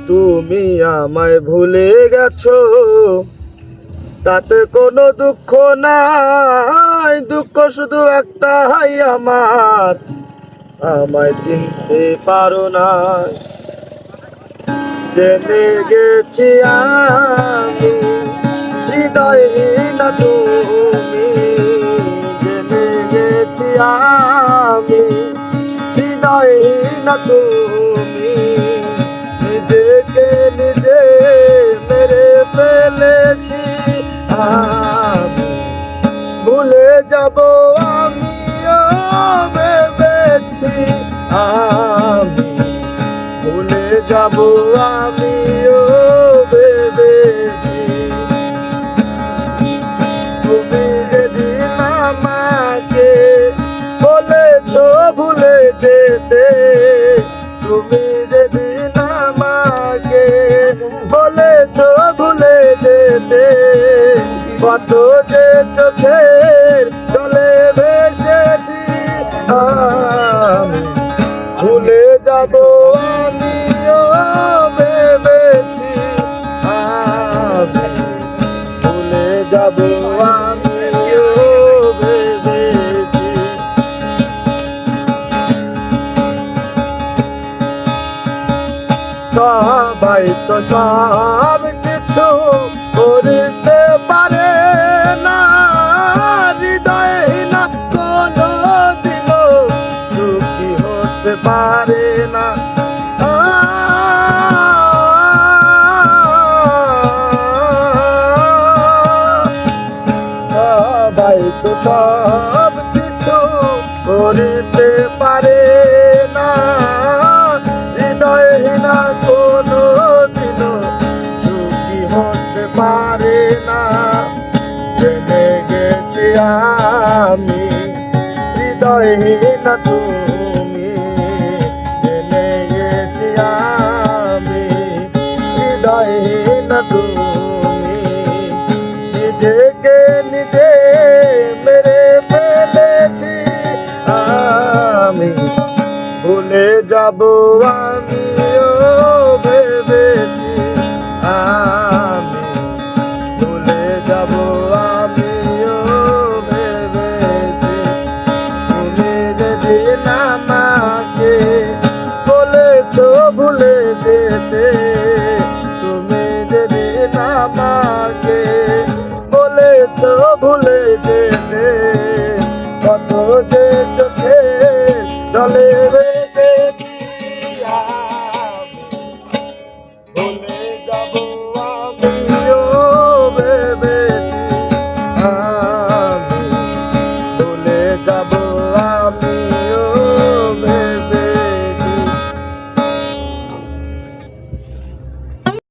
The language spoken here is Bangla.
তুমি আমায় ভুলে গেছো, তাতে কোনো দুঃখ নাই। দুঃখ শুধু একটাই, আমায় চিনতে পারো না। জেনে গেছি আমি হৃদয়হীন তুমি, জেনে গেছি আমি হৃদয়হীন তুমি। নিজেকে নিজে মেরে ফেলেছি আমি, ভুলে যাব আমিও ভেবেছি আমি, ভুলে যাব আমিও ভেবেছি। তুমি যেদিন আমাকে বলেছ ভুলে যেতে, তুমি যেদিন আমাকে বলেছ ভুলে যেতে, কত যে চোখের জলে ভেসেছি আমি, ভুলে যাব আমিও ভেবেছি আমি, ভুলে যাব আমিও ভেবেছি। সবাই তো সব কিছু করতে পারে না, হৃদয়হীন কোনো দিনও সুখী হতে পারে না। সবাই তো সব কিছু করতে পারে না, হৃদয়হীন কোনো দিনও সুখী হতে পারে না। জেনে গেছি আমি হৃদয়হীন তুমি, জেনে গেছি আমি হৃদয়হীন তুমি। নিজেকে নিজে মেরে ফেলেছি আমি, ভুলে যাব আমিও ভেবেছি আমি, ভুলে যাব আমিও ভেবেছি। তুমি যেদিন আমাকে বলেছ ভুলে যেতে,